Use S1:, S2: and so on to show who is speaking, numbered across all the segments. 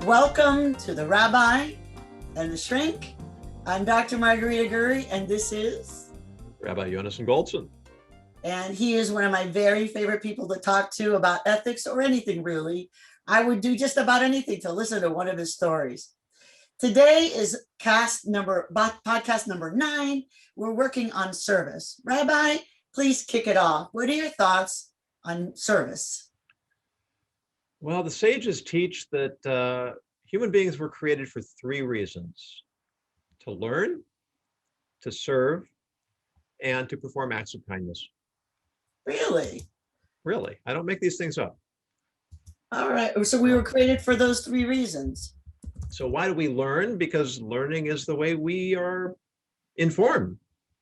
S1: Welcome to the Rabbi and the Shrink. I'm Dr. Margarita Guri, and this is
S2: Rabbi Yonason Goldson.
S1: And he is one of my very favorite people to talk to about ethics or anything, really. I would do just about anything to listen to one of his stories. Today is podcast number 9. We're working on service. Rabbi, please kick it off. What are your thoughts on service?
S2: Well, the sages teach that human beings were created for 3 reasons: to learn, to serve, and to perform acts of kindness.
S1: Really?
S2: Really, I don't make these things up.
S1: All right. So we were created for those 3 reasons.
S2: So why do we learn? Because learning is the way we are informed.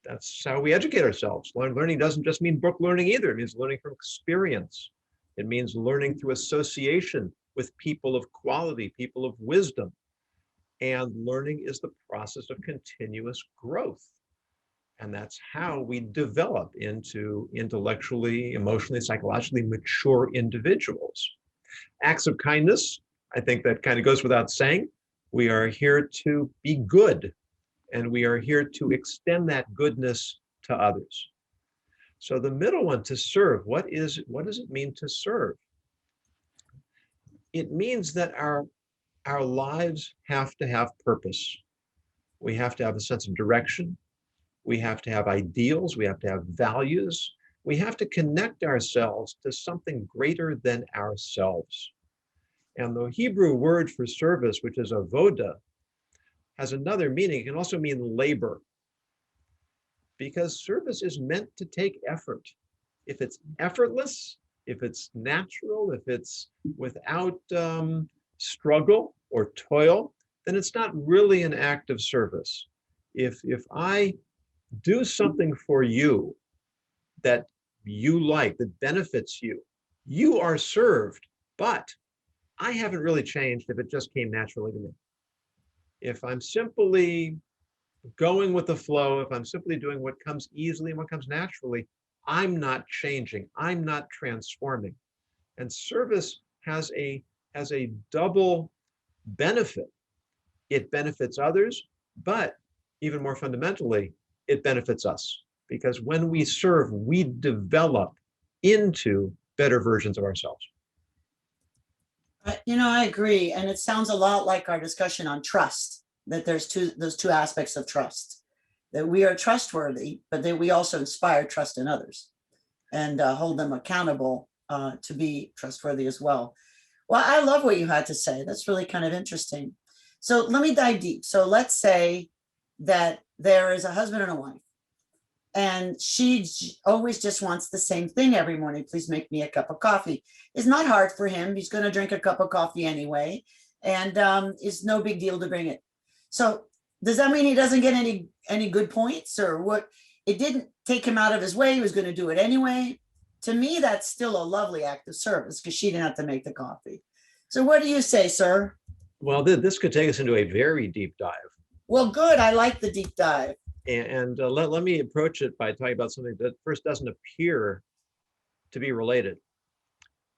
S2: That's how we educate ourselves. Learning doesn't just mean book learning either. It means learning from experience. It means learning through association with people of quality, people of wisdom. And learning is the process of continuous growth. And that's how we develop into intellectually, emotionally, psychologically mature individuals. Acts of kindness, I think that kind of goes without saying. We are here to be good, and we are here to extend that goodness to others. So the middle one, to serve, what does it mean to serve? It means that our lives have to have purpose. We have to have a sense of direction. We have to have ideals. We have to have values. We have to connect ourselves to something greater than ourselves. And the Hebrew word for service, which is avoda, has another meaning. It can also mean labor, because service is meant to take effort. If it's effortless, if it's natural, if it's without struggle or toil, then it's not really an act of service. If I do something for you that you like, that benefits you, you are served, but I haven't really changed if it just came naturally to me. If I'm simply going with the flow, if I'm simply doing what comes easily and what comes naturally, I'm not changing, I'm not transforming. And service has a double benefit. It benefits others, but even more fundamentally, it benefits us. Because when we serve, we develop into better versions of ourselves.
S1: I agree. And it sounds a lot like our discussion on trust, that there's those two aspects of trust, that we are trustworthy, but that we also inspire trust in others and hold them accountable to be trustworthy as well. Well, I love what you had to say. That's really kind of interesting. So let me dive deep. So let's say that there is a husband and a wife, and she always just wants the same thing every morning. Please make me a cup of coffee. It's not hard for him. He's going to drink a cup of coffee anyway, and it's no big deal to bring it. So does that mean he doesn't get any good points, or what? It didn't take him out of his way. He was going to do it anyway. To me, that's still a lovely act of service because she didn't have to make the coffee. So what do you say, sir?
S2: Well, this could take us into a very deep dive.
S1: Well, good. I like the deep dive.
S2: And let me approach it by talking about something that first doesn't appear to be related.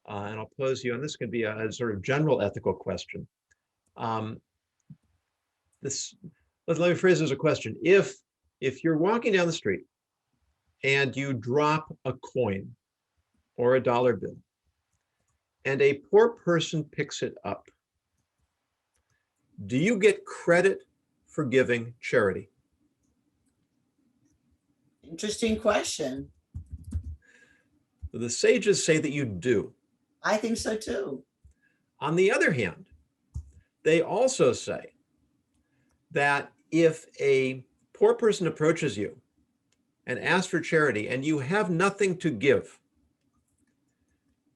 S2: And I'll pose you, and this can be a sort of general ethical question. Let me phrase it as a question. If you're walking down the street and you drop a coin or a dollar bill, and a poor person picks it up, do you get credit for giving charity?
S1: Interesting question.
S2: The sages say that you do.
S1: I think so too.
S2: On the other hand, they also say that if a poor person approaches you and asks for charity and you have nothing to give,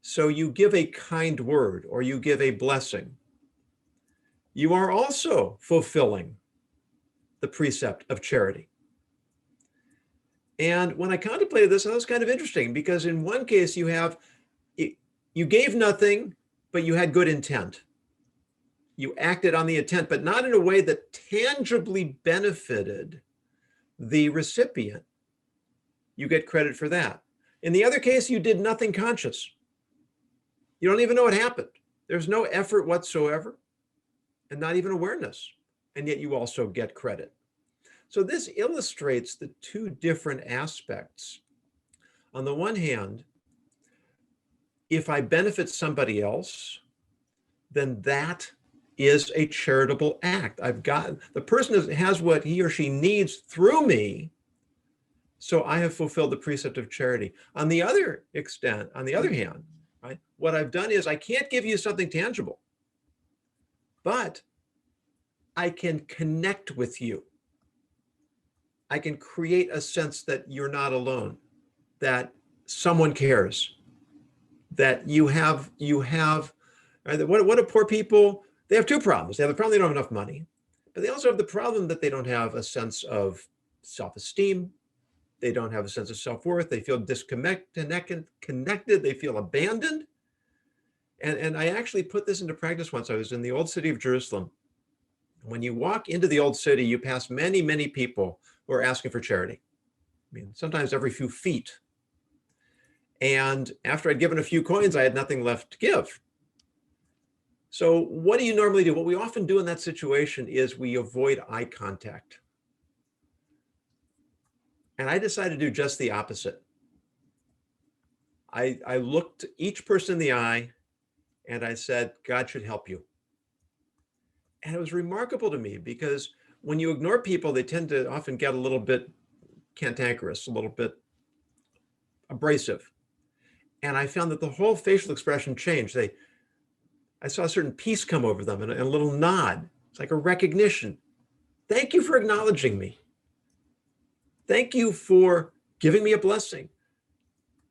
S2: so you give a kind word or you give a blessing, you are also fulfilling the precept of charity. And when I contemplated this, that was kind of interesting, because in one case you gave nothing, but you had good intent. You acted on the intent, but not in a way that tangibly benefited the recipient. You get credit for that. In the other case, you did nothing conscious. You don't even know what happened. There's no effort whatsoever. and not even awareness. And yet you also get credit. So this illustrates the two different aspects. On the one hand, if I benefit somebody else, then that is a charitable act. I've got the person has what he or she needs through me. So I have fulfilled the precept of charity. On the other hand, right, what I've done is I can't give you something tangible, but I can connect with you. I can create a sense that you're not alone, that someone cares, that you have, right, what do poor people, they have two problems. They have the problem they don't have enough money, but they also have the problem that they don't have a sense of self-esteem. They don't have a sense of self-worth. They feel disconnected. They feel abandoned. And I actually put this into practice once. I was in the old city of Jerusalem. When you walk into the old city, you pass many, many people who are asking for charity. I mean, sometimes every few feet. And after I'd given a few coins, I had nothing left to give. So what do you normally do? What we often do in that situation is we avoid eye contact. And I decided to do just the opposite. I looked each person in the eye and I said, God should help you. And it was remarkable to me because when you ignore people, they tend to often get a little bit cantankerous, a little bit abrasive. And I found that the whole facial expression changed. I saw a certain peace come over them and a little nod. It's like a recognition. Thank you for acknowledging me. Thank you for giving me a blessing.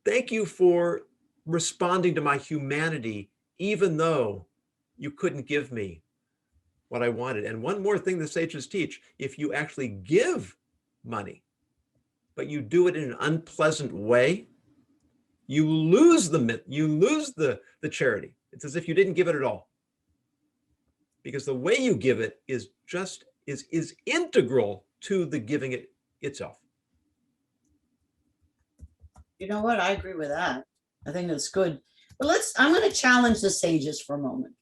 S2: Thank you for responding to my humanity, even though you couldn't give me what I wanted. And one more thing the sages teach, if you actually give money, but you do it in an unpleasant way, you lose the charity. It's as if you didn't give it at all. Because the way you give it is integral to the giving it itself.
S1: You know what? I agree with that. I think that's good. But I'm going to challenge the sages for a moment.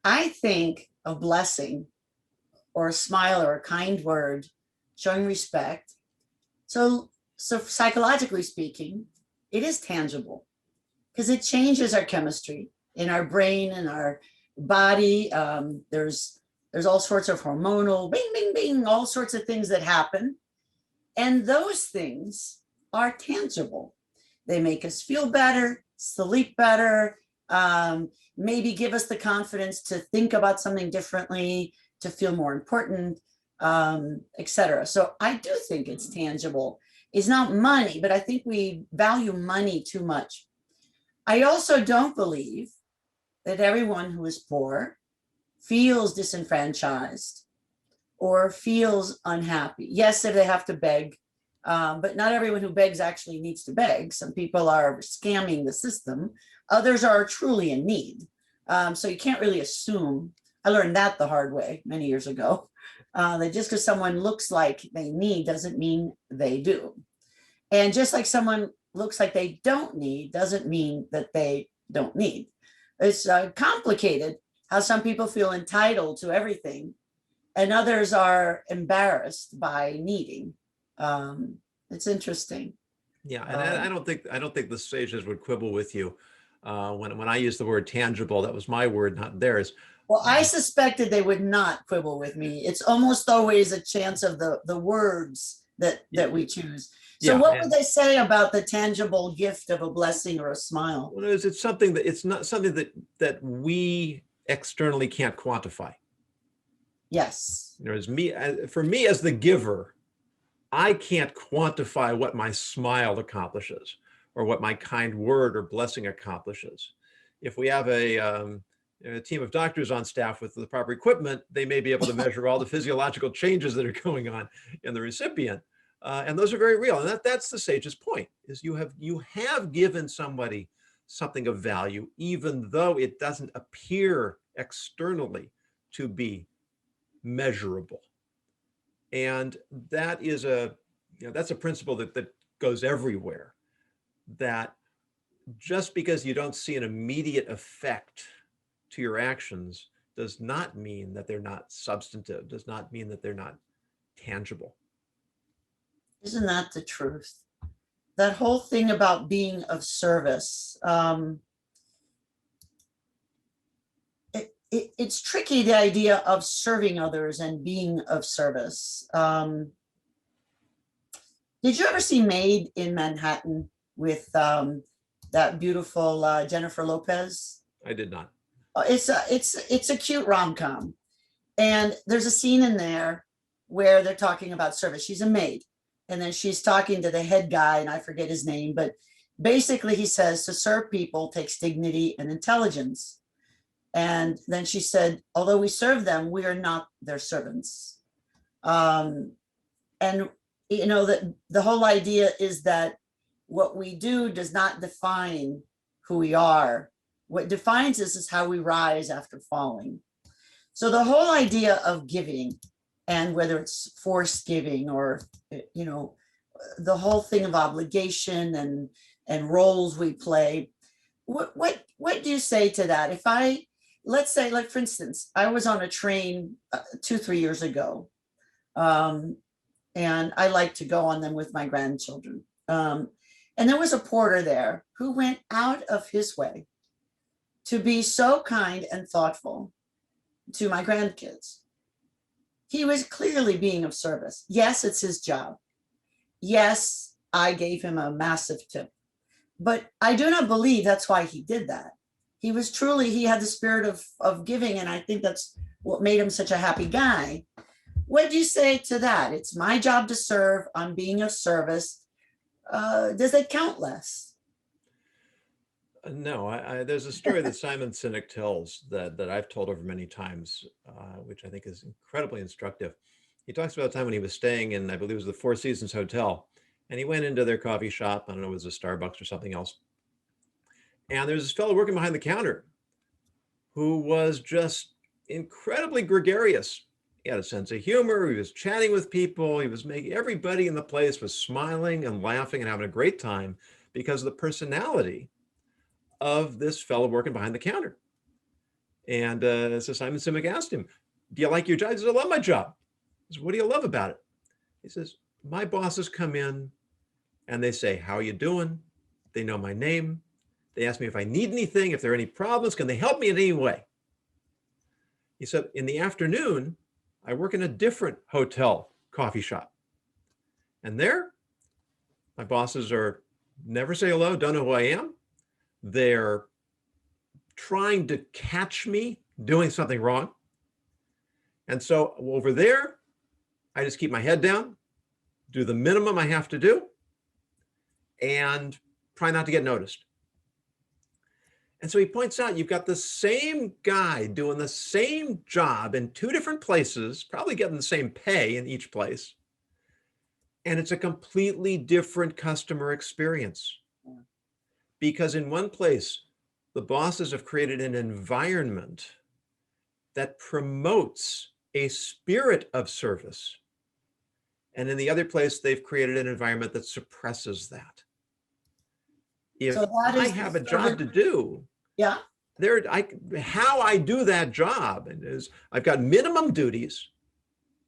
S1: I think a blessing or a smile or a kind word, showing respect. So psychologically speaking, it is tangible because it changes our chemistry in our brain and our body. There's all sorts of hormonal bing, bing, bing, all sorts of things that happen. And those things are tangible. They make us feel better, sleep better, maybe give us the confidence to think about something differently, to feel more important, etc. So I do think it's tangible. It's not money, but I think we value money too much. I also don't believe that everyone who is poor feels disenfranchised or feels unhappy. Yes, if they have to beg, but not everyone who begs actually needs to beg. Some people are scamming the system. Others are truly in need. So you can't really assume. I learned that the hard way many years ago. That just because someone looks like they need doesn't mean they do. And just like someone looks like they don't need doesn't mean that they don't need. It's complicated how some people feel entitled to everything and others are embarrassed by needing. It's interesting.
S2: Yeah, and I don't think the sages would quibble with you. When I use the word tangible, that was my word, not theirs.
S1: Well, I suspected they would not quibble with me. It's almost always a chance of the words that we choose. So what would they say about the tangible gift of a blessing or a smile?
S2: Well, it's something that it's not something that we externally can't quantify.
S1: Yes.
S2: For me as the giver, I can't quantify what my smile accomplishes or what my kind word or blessing accomplishes. If we have a team of doctors on staff with the proper equipment, they may be able to measure all the physiological changes that are going on in the recipient. And those are very real. And that's the sage's point, is you have given somebody something of value, even though it doesn't appear externally to be measurable. And that is that's a principle that goes everywhere, that just because you don't see an immediate effect to your actions does not mean that they're not substantive, does not mean that they're not tangible.
S1: Isn't that the truth? That whole thing about being of service. It's tricky, the idea of serving others and being of service. Did you ever see Made in Manhattan with that beautiful Jennifer Lopez?
S2: I did not.
S1: It's a cute rom-com, and there's a scene in there where they're talking about service. She's a maid, and then she's talking to the head guy, and I forget his name, but basically he says to serve people takes dignity and intelligence. And then she said, although we serve them, we are not their servants. And you know that the whole idea is that what we do does not define who we are. What defines us is how we rise after falling. So the whole idea of giving, and whether it's forced giving or, you know, the whole thing of obligation and roles we play, what do you say to that? If let's say, like, for instance, I was on a train 2-3 years ago, and I like to go on them with my grandchildren. And there was a porter there who went out of his way to be so kind and thoughtful to my grandkids. He was clearly being of service. Yes, it's his job. Yes, I gave him a massive tip, but I do not believe that's why he did that. He had the spirit of giving, and I think that's what made him such a happy guy. What do you say to that? It's my job to serve. I'm being of service. Does it count less?
S2: No, there's a story that Simon Sinek tells that I've told over many times, which I think is incredibly instructive. He talks about a time when he was staying in, I believe it was the Four Seasons Hotel, and he went into their coffee shop. I don't know, it was a Starbucks or something else. And there's this fellow working behind the counter who was just incredibly gregarious. He had a sense of humor. He was chatting with people. He was making, everybody in the place was smiling and laughing and having a great time because of the personality of this fellow working behind the counter. And so Simon Sinek asked him, do you like your job? He says, I love my job. He says, what do you love about it? He says, my bosses come in and they say, how are you doing? They know my name. They ask me if I need anything, if there are any problems, can they help me in any way? He said, in the afternoon, I work in a different hotel coffee shop. And there, my bosses are never say hello, don't know who I am. They're trying to catch me doing something wrong. And so over there, I just keep my head down, do the minimum I have to do, and try not to get noticed. And so he points out, you've got the same guy doing the same job in two different places, probably getting the same pay in each place. And it's a completely different customer experience. Because in one place, the bosses have created an environment that promotes a spirit of service. And in the other place, they've created an environment that suppresses that. If
S1: So that
S2: I
S1: is
S2: have a job to do,
S1: yeah.
S2: How I do that job is I've got minimum duties,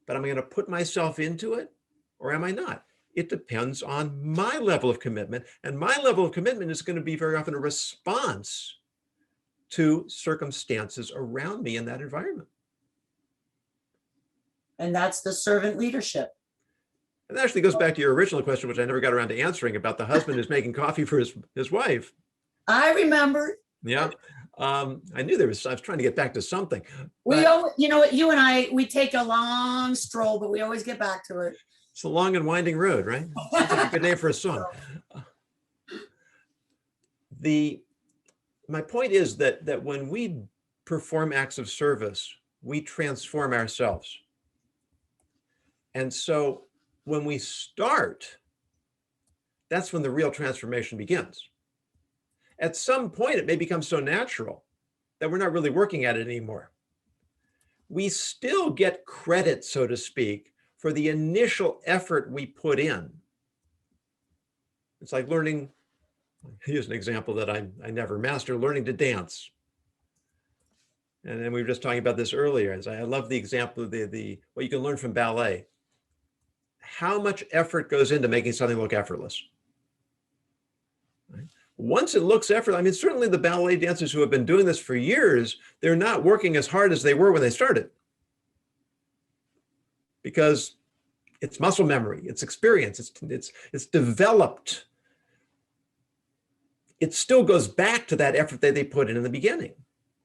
S2: but I'm going to put myself into it, or am I not? It depends on my level of commitment, and my level of commitment is going to be very often a response to circumstances around me in that environment.
S1: And that's the servant leadership.
S2: And that actually goes back to your original question, which I never got around to answering, about the husband who's making coffee for his wife.
S1: I remember.
S2: Yeah. I knew I was trying to get back to something.
S1: You know what, you and I, we take a long stroll, but we always get back to it.
S2: It's a long and winding road, right? Sounds like a good name for a song. My point is that when we perform acts of service, we transform ourselves. And so when we start, that's when the real transformation begins. At some point, it may become so natural that we're not really working at it anymore. We still get credit, so to speak, for the initial effort we put in. It's like learning, here's an example that I never mastered, learning to dance. And then we were just talking about this earlier. As I love the example of the what you can learn from ballet. How much effort goes into making something look effortless? Right? Once it looks effortless, I mean, certainly the ballet dancers who have been doing this for years, they're not working as hard as they were when they started. Because it's muscle memory, it's experience, it's developed. It still goes back to that effort that they put in the beginning.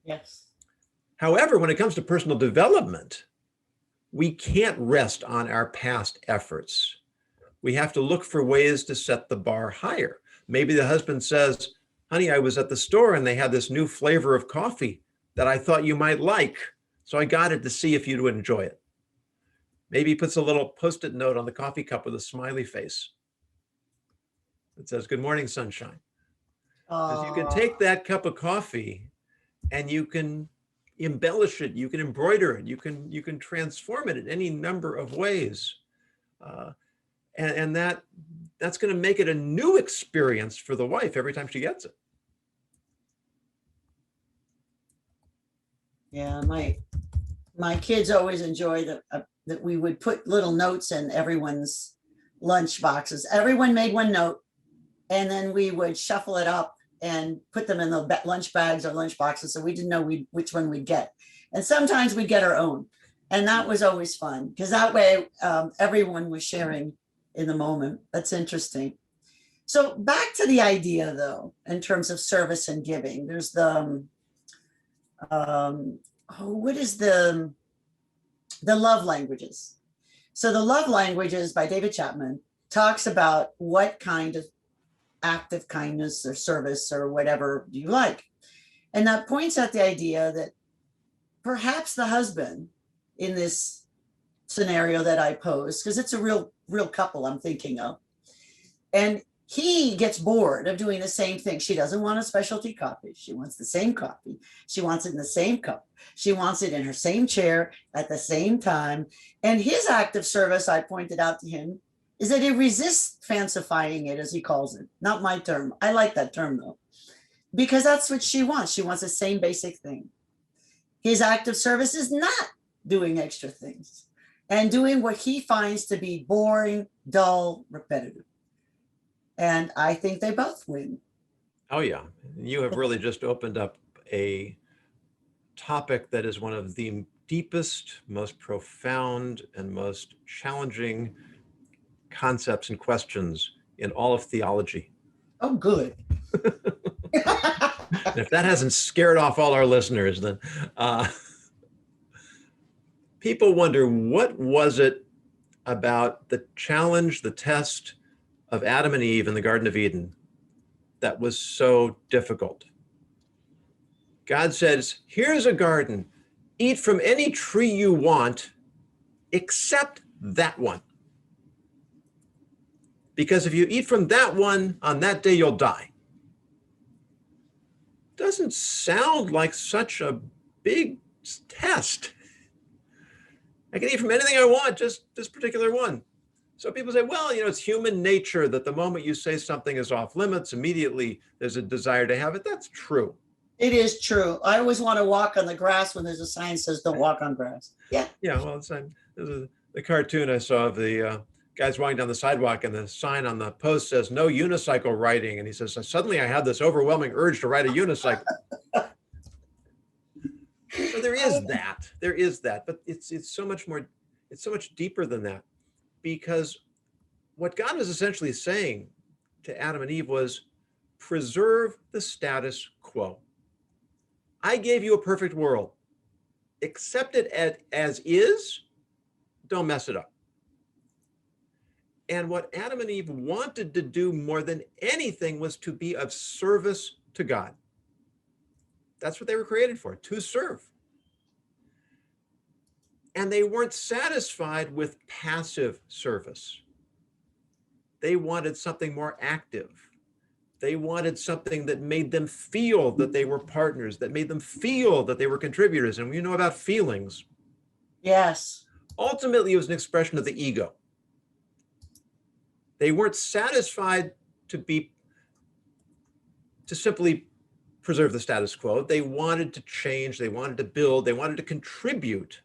S1: Yes.
S2: However, when it comes to personal development, we can't rest on our past efforts. We have to look for ways to set the bar higher. Maybe the husband says, honey, I was at the store and they had this new flavor of coffee that I thought you might like. So I got it to see if you would enjoy it. Maybe he puts a little Post-it note on the coffee cup with a smiley face. It says, good morning, sunshine. Because you can take that cup of coffee and you can embellish it, you can embroider it, you can transform it in any number of ways. And that's going to make it a new experience for the wife every time she gets it.
S1: Yeah, my kids always enjoy that we would put little notes in everyone's lunch boxes. Everyone made one note, and then we would shuffle it up and put them in the lunch bags or lunch boxes, so we didn't know which one we'd get. And sometimes we'd get our own, and that was always fun because that way everyone was sharing in the moment. That's interesting. So back to the idea, though, in terms of service and giving. There's the what is the love languages? So the love languages by David Chapman talks about what kind of act of kindness or service or whatever you like. And that points out the idea that perhaps the husband in this scenario that I posed, because it's a real couple I'm thinking of, and he gets bored of doing the same thing. She doesn't want a specialty coffee. She wants the same coffee. She wants it in the same cup. She wants it in her same chair at the same time. And his act of service, I pointed out to him, is that he resists fancifying it, as he calls it. Not my term. I like that term, though, because that's what she wants. She wants the same basic thing. His act of service is not doing extra things and doing what he finds to be boring, dull, repetitive. And I think they both win.
S2: Oh, yeah. You have really just opened up a topic that is one of the deepest, most profound, and most challenging concepts and questions in all of theology.
S1: Oh, good.
S2: And if that hasn't scared off all our listeners, then people wonder, what was it about the challenge, the test of Adam and Eve in the Garden of Eden that was so difficult? God says, here's a garden. Eat from any tree you want, except that one. Because if you eat from that one, on that day, you'll die. Doesn't sound like such a big test. I can eat from anything I want, just this particular one. So people say, well, it's human nature that the moment you say something is off limits, immediately there's a desire to have it. That's true.
S1: It is true. I always want to walk on the grass when there's a sign that says don't walk on grass. Yeah.
S2: Yeah, well, the cartoon I saw of the guy's walking down the sidewalk and the sign on the post says no unicycle riding. And he says, suddenly I had this overwhelming urge to ride a unicycle. So there is that, but it's so much more, it's so much deeper than that. Because what God was essentially saying to Adam and Eve was, preserve the status quo. I gave you a perfect world. Accept it as is. Don't mess it up. And what Adam and Eve wanted to do more than anything was to be of service to God. That's what they were created for, to serve. And they weren't satisfied with passive service. They wanted something more active. They wanted something that made them feel that they were partners, that made them feel that they were contributors. And we know about feelings.
S1: Yes.
S2: Ultimately, it was an expression of the ego. They weren't satisfied to simply preserve the status quo. They wanted to change, they wanted to build, they wanted to contribute.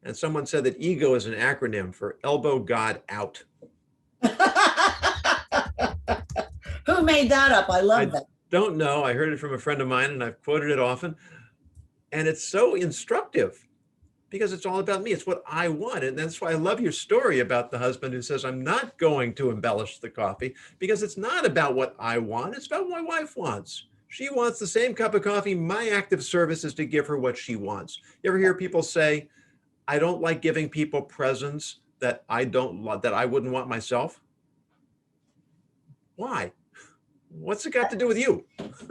S2: And someone said that ego is an acronym for elbow God out.
S1: Who made that up? I love
S2: I
S1: that.
S2: don't know. I heard it from a friend of mine and I've quoted it often. And it's so instructive because it's all about me. It's what I want. And that's why I love your story about the husband who says, I'm not going to embellish the coffee because it's not about what I want. It's about what my wife wants. She wants the same cup of coffee. My active service is to give her what she wants. You ever hear people say, I don't like giving people presents that I wouldn't want myself? Why? What's it got to do with you?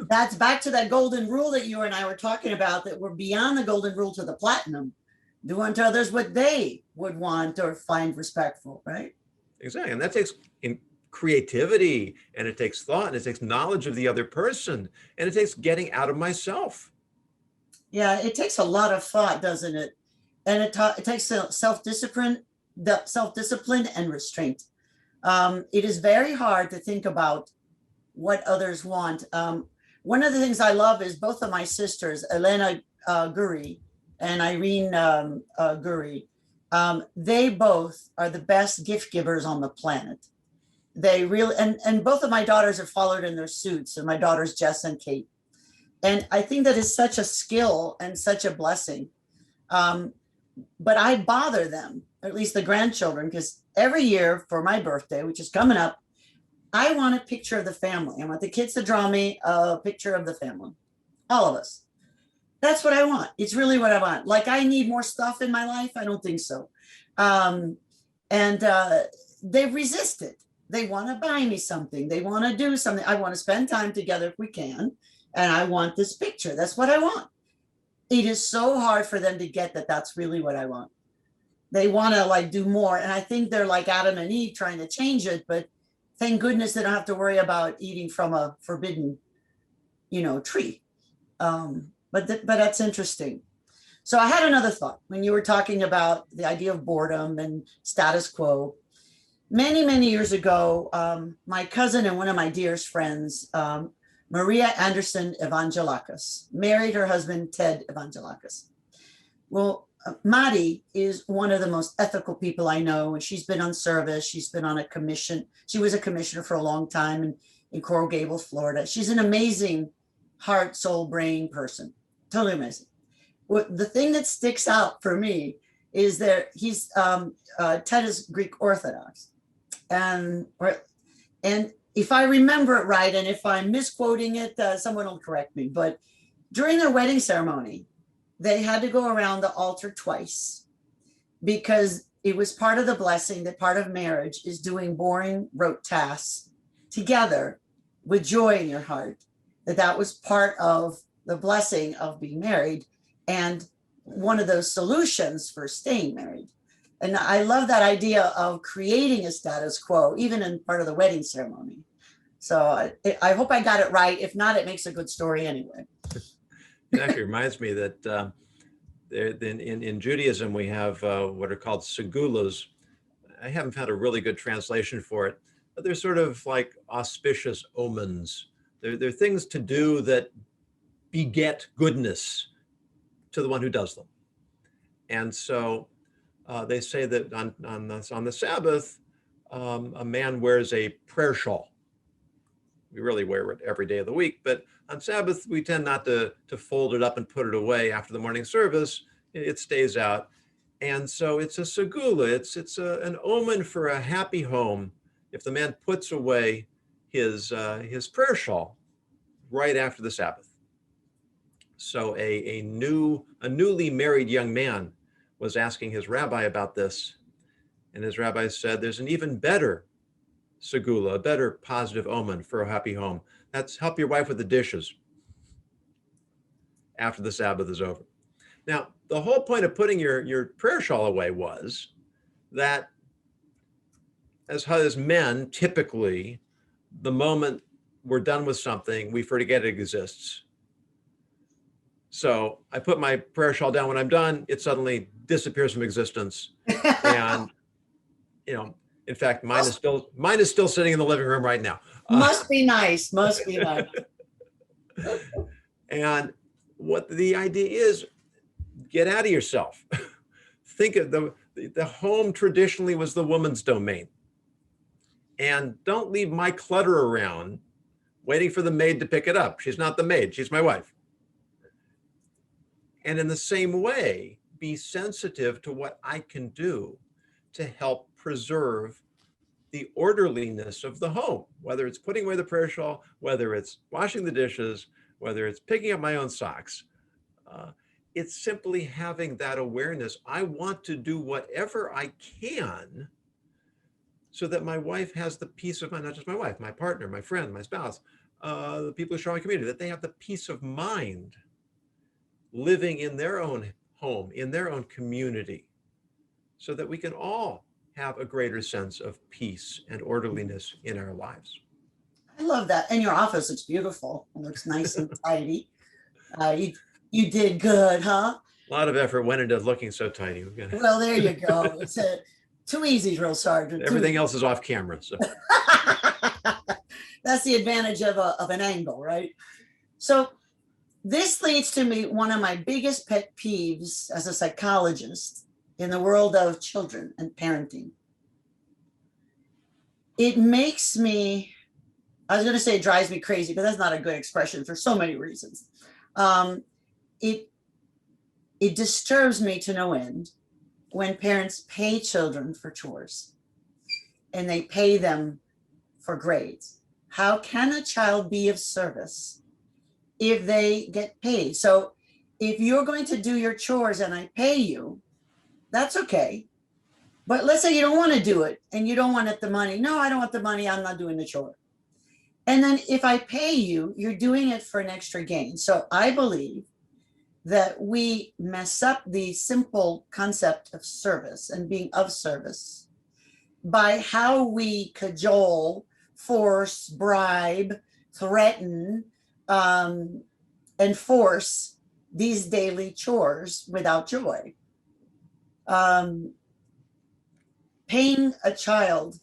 S1: That's back to that golden rule that you and I were talking about, that we're beyond the golden rule to the platinum. Do unto others what they would want or find respectful, right?
S2: Exactly. And that takes creativity, and it takes thought, and it takes knowledge of the other person, and it takes getting out of myself.
S1: Yeah, it takes a lot of thought, doesn't it? And it takes self-discipline and restraint. It is very hard to think about what others want. One of the things I love is both of my sisters, Elena Guri and Irene Guri. They both are the best gift givers on the planet. They really, and both of my daughters have followed in their suits, and my daughters, Jess and Kate. And I think that is such a skill and such a blessing. But I bother them, or at least the grandchildren, because every year for my birthday, which is coming up, I want a picture of the family. I want the kids to draw me a picture of the family, all of us. That's what I want. It's really what I want. Like, I need more stuff in my life? I don't think so. They resist it. They want to buy me something. They want to do something. I want to spend time together if we can. And I want this picture. That's what I want. It is so hard for them to get that that's really what I want. They want to like do more. And I think they're like Adam and Eve trying to change it, but thank goodness they don't have to worry about eating from a forbidden, tree. But that's interesting. So I had another thought when you were talking about the idea of boredom and status quo. Many, many years ago, my cousin and one of my dearest friends, Maria Anderson Evangelakis, married her husband, Ted Evangelakis. Well, Madi is one of the most ethical people I know, and she's been on service. She's been on a commission. She was a commissioner for a long time in Coral Gables, Florida. She's an amazing heart, soul, brain person. Totally amazing. The thing that sticks out for me is that Ted is Greek Orthodox. And if I remember it right, and if I'm misquoting it, someone will correct me, but during their wedding ceremony, they had to go around the altar twice because it was part of the blessing that part of marriage is doing boring, rote tasks together with joy in your heart, that was part of the blessing of being married and one of those solutions for staying married. And I love that idea of creating a status quo, even in part of the wedding ceremony. So I hope I got it right. If not, it makes a good story anyway.
S2: It actually reminds me that in Judaism, we have what are called segulas. I haven't found a really good translation for it, but they're sort of like auspicious omens. They're things to do that beget goodness to the one who does them. And so they say that on the Sabbath, a man wears a prayer shawl. We really wear it every day of the week, but on Sabbath, we tend not to fold it up and put it away after the morning service. It stays out. And so it's a segula. It's an omen for a happy home if the man puts away his prayer shawl right after the Sabbath. So a newly married young man was asking his rabbi about this. And his rabbi said, there's an even better segula, a better positive omen for a happy home. That's help your wife with the dishes after the Sabbath is over. Now, the whole point of putting your prayer shawl away was that as men, typically, the moment we're done with something, we forget it exists. So I put my prayer shawl down when I'm done, it suddenly disappears from existence. And, in fact, mine is still sitting in the living room right now.
S1: Must be nice. Must be nice.
S2: And what the idea is, get out of yourself. Think of the home traditionally was the woman's domain. And don't leave my clutter around waiting for the maid to pick it up. She's not the maid, she's my wife. And in the same way, be sensitive to what I can do to help preserve the orderliness of the home, whether it's putting away the prayer shawl, whether it's washing the dishes, whether it's picking up my own socks. It's simply having that awareness. I want to do whatever I can so that my wife has the peace of mind, not just my wife, my partner, my friend, my spouse, the people who share my community, that they have the peace of mind living in their own home, in their own community, so that we can all have a greater sense of peace and orderliness in our lives.
S1: I love that. And your office looks beautiful. It looks nice and tidy. You did good, huh?
S2: A lot of effort went into looking so tidy.
S1: Well, there you go. It's too easy, drill sergeant.
S2: Everything else is off camera. So
S1: that's the advantage of an angle, right? So this leads to me one of my biggest pet peeves as a psychologist in the world of children and parenting. It makes me, I was going to say it drives me crazy, but that's not a good expression for so many reasons. It disturbs me to no end when parents pay children for chores and they pay them for grades. How can a child be of service if they get paid? So if you're going to do your chores and I pay you, that's okay. But let's say you don't want to do it and you don't want the money. No, I don't want the money. I'm not doing the chore. And then if I pay you, you're doing it for an extra gain. So I believe that we mess up the simple concept of service and being of service by how we cajole, force, bribe, threaten, and force these daily chores without joy. Paying a child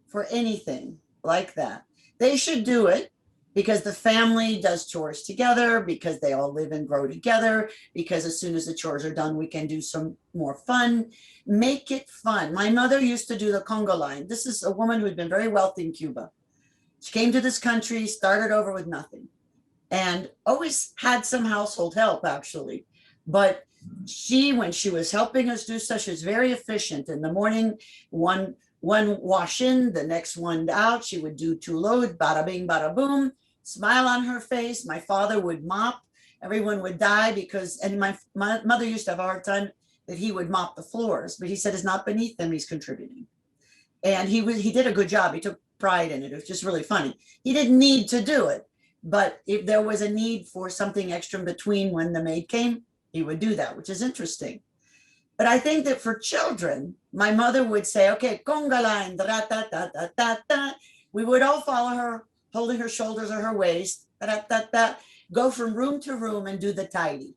S1: for anything like that, they should do it because the family does chores together, because they all live and grow together, because as soon as the chores are done, we can do some more fun. Make it fun. My mother used to do the conga line. This is a woman who had been very wealthy in Cuba. She came to this country, started over with nothing, and always had some household help, actually. But when she was helping us do stuff, she was very efficient. In the morning, one wash in, the next one out. She would do 2 loads, bada bing, bada boom, smile on her face. My father would mop. Everyone would die and my mother used to have a hard time that he would mop the floors, but he said it's not beneath him, he's contributing. And he did a good job. He took pride in it. It was just really funny. He didn't need to do it, but if there was a need for something extra in between when the maid came, he would do that, which is interesting. But I think that for children, my mother would say, okay, conga line, da, da, da, da, da, da. We would all follow her, holding her shoulders or her waist, da, da, da, go from room to room and do the tidy.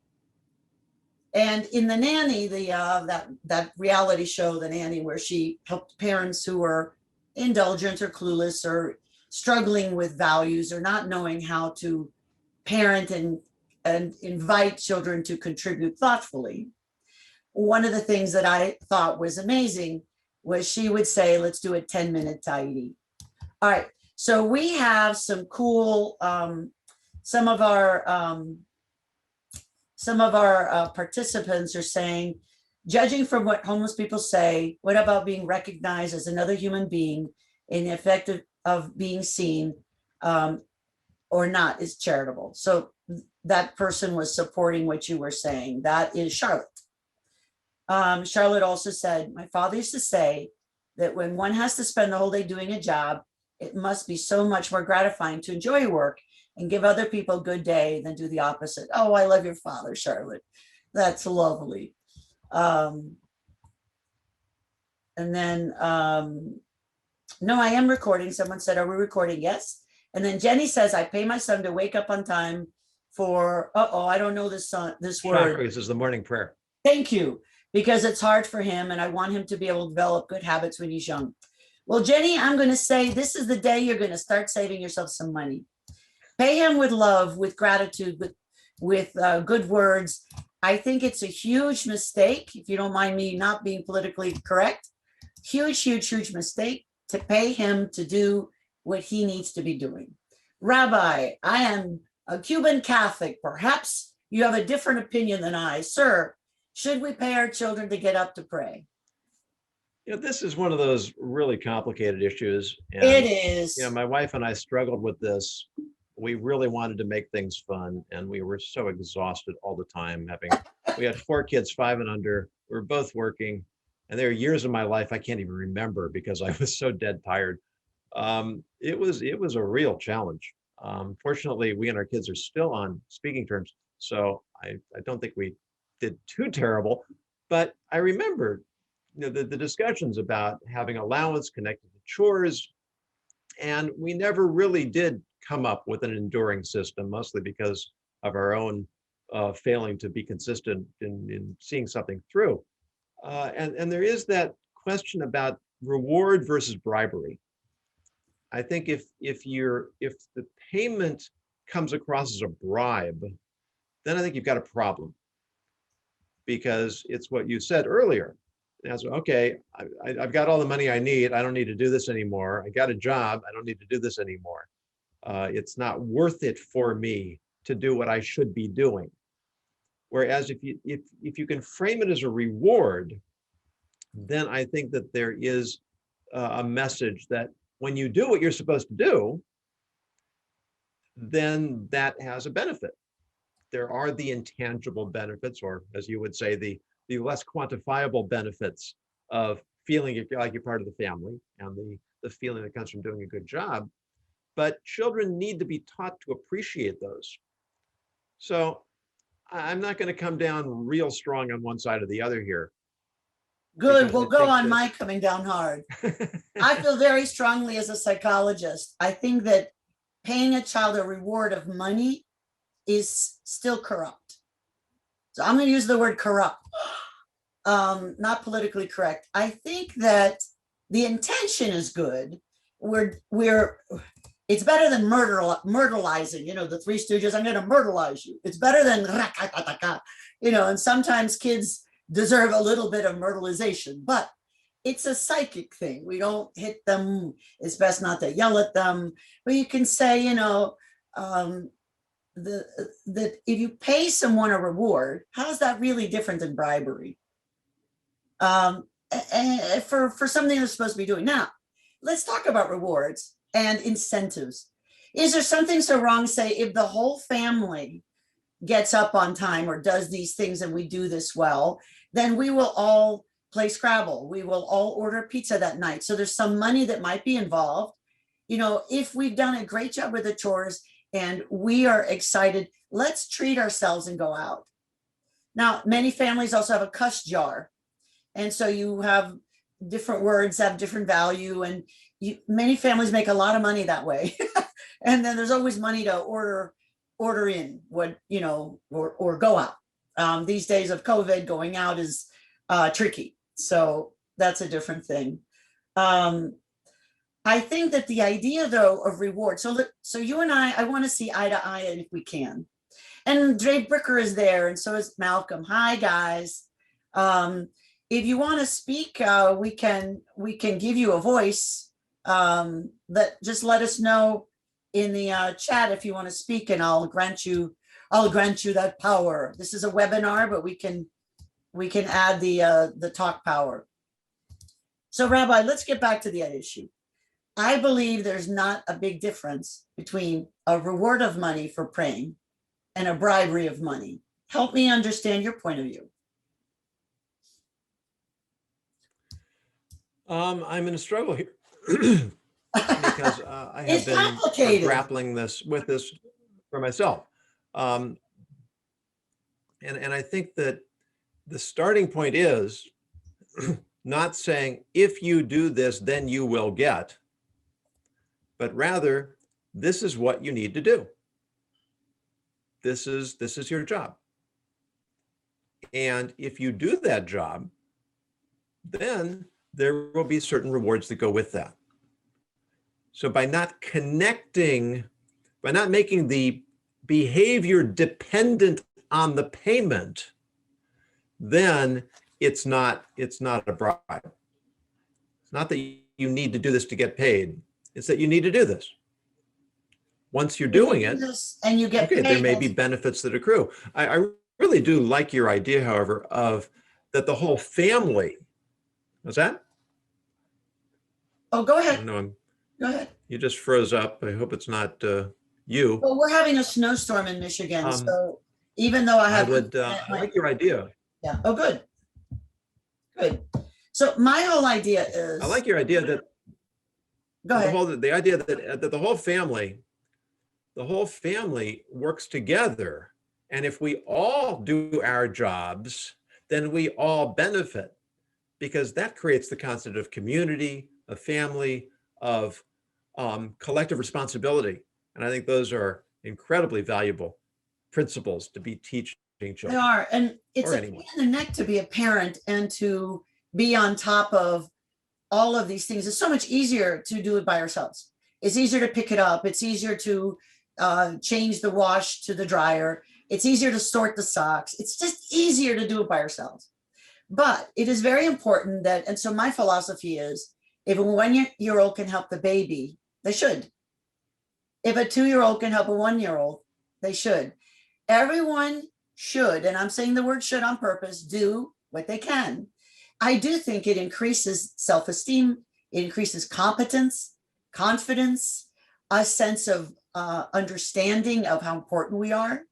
S1: And in The Nanny, that reality show, The Nanny, where she helped parents who were indulgent or clueless or struggling with values or not knowing how to parent and invite children to contribute thoughtfully. One of the things that I thought was amazing was she would say, let's do a 10-minute tidy. All right, so we have some cool, some of our participants are saying, judging from what homeless people say, what about being recognized as another human being in the effect of being seen or not is charitable? So that person was supporting what you were saying. That is Charlotte. Charlotte also said, my father used to say that when one has to spend the whole day doing a job, it must be so much more gratifying to enjoy work and give other people a good day than do the opposite. Oh, I love your father, Charlotte. That's lovely. And then, no, I am recording. Someone said, are we recording? Yes. And then Jenny says, I pay my son to wake up on time for, I don't know this word.
S2: This is the morning prayer.
S1: Thank you. Because it's hard for him and I want him to be able to develop good habits when he's young. Well, Jenny, I'm going to say this is the day you're going to start saving yourself some money. Pay him with love, with gratitude, with good words. I think it's a huge mistake, if you don't mind me not being politically correct, huge, huge, huge mistake to pay him to do what he needs to be doing. Rabbi, I am a Cuban Catholic. Perhaps you have a different opinion than I. Sir, should we pay our children to get up to pray?
S2: This is one of those really complicated issues.
S1: It
S2: And,
S1: is.
S2: my wife and I struggled with this. We really wanted to make things fun, and we were so exhausted all the time. We had 4 kids, 5 and under. We were both working, and there are years of my life I can't even remember because I was so dead tired. It was a real challenge. Fortunately, we and our kids are still on speaking terms, so I don't think we did too terrible. But I remember, the discussions about having allowance connected to chores, and we never really did come up with an enduring system, mostly because of our own failing to be consistent in seeing something through. And there is that question about reward versus bribery. I think if the payment comes across as a bribe, then I think you've got a problem, because it's what you said earlier. As okay, I've got all the money I need. I don't need to do this anymore. I got a job. I don't need to do this anymore. It's not worth it for me to do what I should be doing. Whereas if you can frame it as a reward, then I think that there is a message that when you do what you're supposed to do, then that has a benefit. There are the intangible benefits, or as you would say, the less quantifiable benefits of feeling like you're part of the family, and the feeling that comes from doing a good job. But children need to be taught to appreciate those. So I'm not going to come down real strong on one side or the other here.
S1: Good. We'll go on my coming down hard. I feel very strongly as a psychologist. I think that paying a child a reward of money is still corrupt. So I'm going to use the word corrupt, not politically correct. I think that the intention is good. It's better than myrtleizing, the Three Stooges. I'm going to myrtleize you. It's better than, and sometimes kids deserve a little bit of myrtleization, but it's a psychic thing. We don't hit them. It's best not to yell at them, but you can say, that if you pay someone a reward, how is that really different than bribery? For something they're supposed to be doing. Now, let's talk about rewards and incentives. Is there something so wrong, say, if the whole family gets up on time or does these things and we do this well, then we will all play Scrabble. We will all order pizza that night. So there's some money that might be involved. If we've done a great job with the chores and we are excited, let's treat ourselves and go out. Now, many families also have a cuss jar. And so you have different words have different value, and many families make a lot of money that way. And then there's always money to order in what, or go out. These days of COVID, going out is tricky. So that's a different thing. I think that the idea, though, of reward. So you and I want to see eye to eye if we can. And Dre Bricker is there, and so is Malcolm. Hi, guys. If you want to speak, we can give you a voice. Just let us know in the chat if you want to speak, and I'll grant you that power. This is a webinar, but we can add the talk power. So, Rabbi, let's get back to the issue. I believe there's not a big difference between a reward of money for praying and a bribery of money. Help me understand your point of view.
S2: I'm in a struggle here because I have been grappling with this for myself. And I think that the starting point is not saying, if you do this, then you will get, but rather, this is what you need to do. This is your job. And if you do that job, then there will be certain rewards that go with that. So by not connecting by not making the behavior dependent on the payment, then it's not a bribe. It's not that you need to do this to get paid. It's that you need to do this. Once you're doing it,
S1: and you get
S2: okay, there
S1: paid,
S2: may be benefits that accrue. I really do like your idea, however, of that the whole family. What's that?
S1: Oh, go
S2: I
S1: ahead.
S2: don't know.
S1: Go ahead.
S2: You just froze up. I hope it's not you.
S1: Well, we're having a snowstorm in Michigan,
S2: Um,
S1: so even though I
S2: I
S1: have,
S2: would. I like your idea.
S1: yeah. Oh, good. Good. So my whole idea is.
S2: I like your idea that
S1: Go ahead.
S2: the idea that the whole family works together, and if we all do our jobs, then we all benefit, because that creates the concept of community, of family, of collective responsibility. And I think those are incredibly valuable principles to be teaching
S1: They
S2: children.
S1: are, and it's
S2: Or
S1: a
S2: anyone.
S1: pain in the neck to be a parent and to be on top of all of these things. It's so much easier to do it by ourselves. It's easier to pick it up. It's easier to change the wash to the dryer. It's easier to sort the socks. It's just easier to do it by ourselves. But it is very important that, and so my philosophy is, if a 1-year-old can help the baby, they should. If a 2-year-old can help a 1-year-old, they should. Everyone should, and I'm saying the word should on purpose, do what they can. I do think it increases self-esteem, it increases competence, confidence, a sense of understanding of how important we are.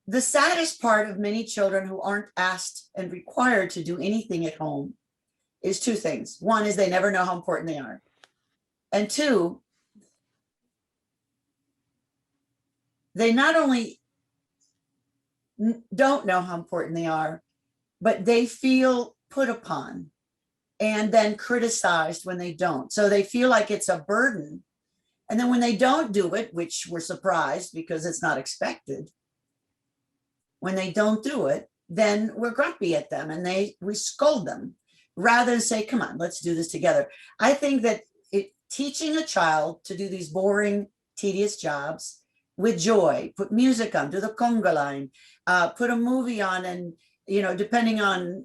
S1: The saddest part of many children who aren't asked and required to do anything at home is two things. One is they never know how important they are. And two, they not only don't know how important they are, but they feel put upon and then criticized when they don't. So they feel like it's a burden. And then when they don't do it, which we're surprised because it's not expected, when they don't do it, then we're grumpy at them and we scold them rather than say, come on, let's do this together. I think that teaching a child to do these boring, tedious jobs with joy, put music on, do the conga line, put a movie on, and depending on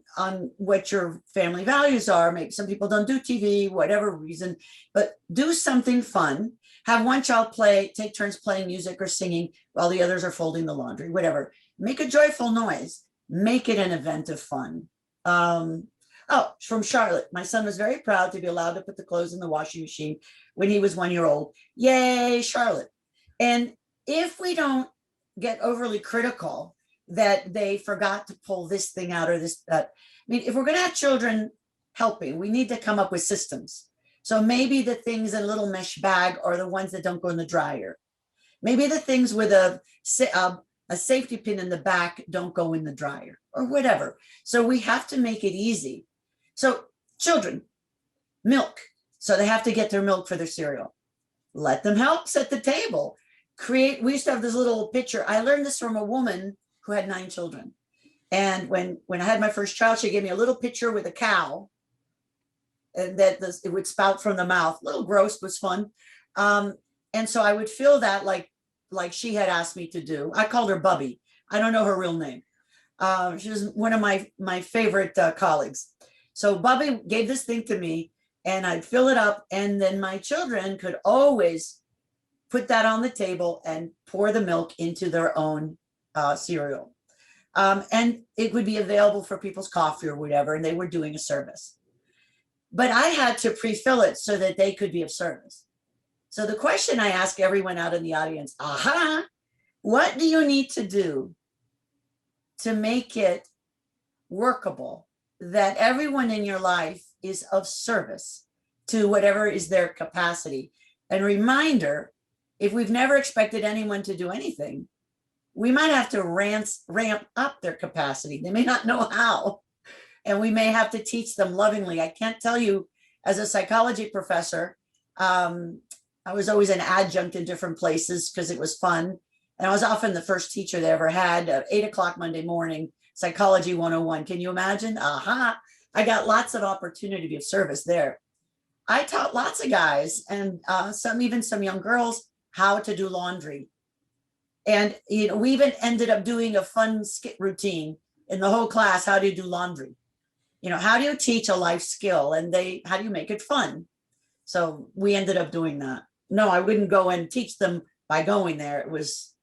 S1: what your family values are, maybe some people don't do TV, whatever reason, but do something fun. Have one child take turns playing music or singing while the others are folding the laundry, whatever. Make a joyful noise. Make it an event of fun. From Charlotte. My son was very proud to be allowed to put the clothes in the washing machine when he was 1 year old. Yay, Charlotte. And if we don't get overly critical that they forgot to pull this thing out or this, if we're going to have children helping, we need to come up with systems. So maybe the things in a little mesh bag are the ones that don't go in the dryer. Maybe the things with a safety pin in the back don't go in the dryer or whatever. So we have to make it easy. So children, milk. So they have to get their milk for their cereal. Let them help set the table. We used to have this little picture. I learned this from a woman who had 9 children. And when I had my first child, she gave me a little pitcher with a cow and that it would spout from the mouth. A little gross, was fun. And so I would fill that like she had asked me to do. I called her Bubby. I don't know her real name. She was one of my favorite colleagues. So Bubby gave this thing to me and I'd fill it up. And then my children could always put that on the table and pour the milk into their own cereal. And it would be available for people's coffee or whatever, and they were doing a service. But I had to pre-fill it so that they could be of service. So the question I ask everyone out in the audience, what do you need to do to make it workable that everyone in your life is of service to whatever is their capacity? And reminder, if we've never expected anyone to do anything, we might have to ramp up their capacity. They may not know how, and we may have to teach them lovingly. I can't tell you, as a psychology professor, I was always an adjunct in different places because it was fun. And I was often the first teacher they ever had at 8 o'clock Monday morning, Psychology 101. Can you imagine? I got lots of opportunity to be of service there. I taught lots of guys and some young girls how to do laundry. And we even ended up doing a fun skit routine in the whole class. How do you do laundry? How do you teach a life skill, and how do you make it fun? So we ended up doing that. No, I wouldn't go and teach them by going there. It was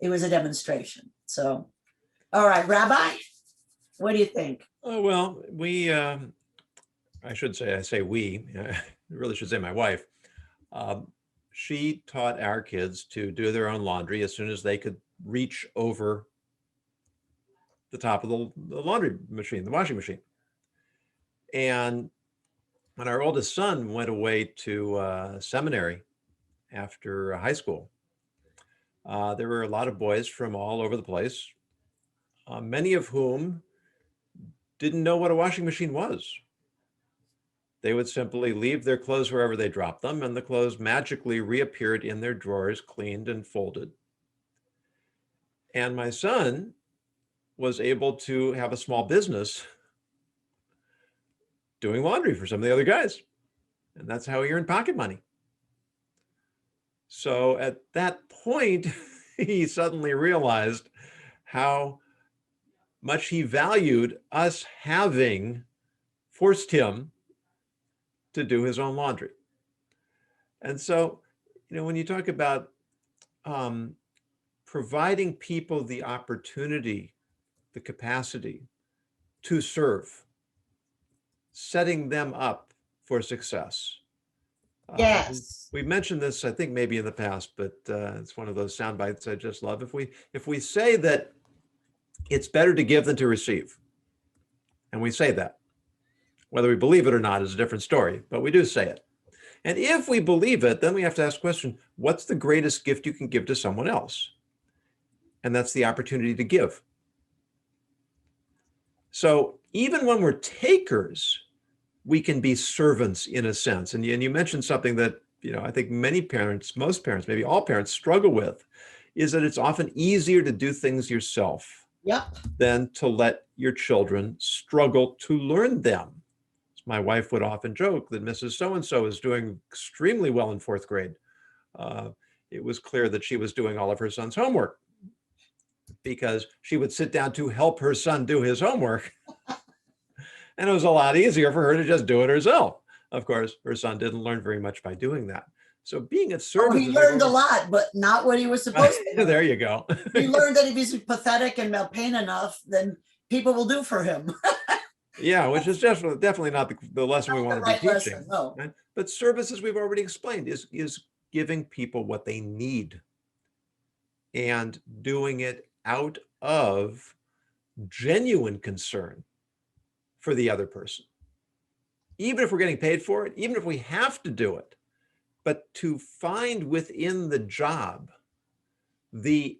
S1: a demonstration. So, all right, Rabbi, what do you think?
S2: Oh, well, I say we, I really should say my wife. She taught our kids to do their own laundry as soon as they could reach over the top of the laundry machine, the washing machine. And when our oldest son went away to seminary after high school, there were a lot of boys from all over the place, many of whom didn't know what a washing machine was. They would simply leave their clothes wherever they dropped them, and the clothes magically reappeared in their drawers, cleaned and folded. And my son was able to have a small business doing laundry for some of the other guys. And that's how he earned pocket money. So at that point, he suddenly realized how much he valued us having forced him to do his own laundry. And so, when you talk about providing people the opportunity, the capacity to serve, setting them up for success.
S1: Yes.
S2: We mentioned this, I think maybe in the past, but it's one of those sound bites I just love. If we say that it's better to give than to receive, and we say that, whether we believe it or not is a different story, but we do say it. And if we believe it, then we have to ask the question, what's the greatest gift you can give to someone else? And that's the opportunity to give. So even when we're takers, we can be servants in a sense. And you mentioned something that, I think many parents, most parents, maybe all parents struggle with, is that it's often easier to do things yourself than to let your children struggle to learn them. My wife would often joke that Mrs. So-and-so is doing extremely well in fourth grade. It was clear that she was doing all of her son's homework because she would sit down to help her son do his homework. And it was a lot easier for her to just do it herself. Of course, her son didn't learn very much by doing that. So being at service.
S1: He learned a lot, but not what he was supposed to.
S2: There you go.
S1: He learned that if he's pathetic and pain enough, then people will do for him.
S2: Yeah, which is definitely not the lesson we want to be teaching.
S1: Lesson, no.
S2: Right? But service, as we've already explained, is giving people what they need and doing it out of genuine concern for the other person. Even if we're getting paid for it, even if we have to do it, but to find within the job the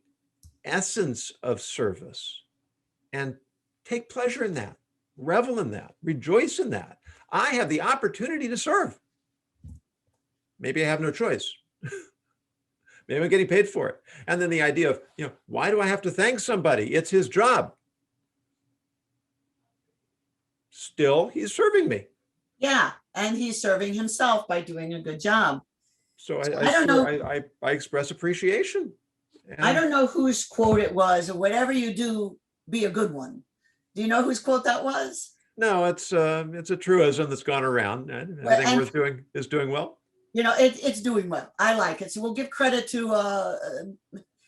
S2: essence of service and take pleasure in that. Revel in that, rejoice in that. I have the opportunity to serve. Maybe I have no choice. Maybe I'm getting paid for it. And then the idea of, why do I have to thank somebody? It's his job. Still, he's serving me.
S1: Yeah, and he's serving himself by doing a good job.
S2: So I don't know. I express appreciation.
S1: I don't know whose quote it was, or whatever you do, be a good one. Do you know whose quote that was?
S2: No, it's a truism that's gone around. Anything worth doing is doing well.
S1: It's doing well. I like it. So we'll give credit to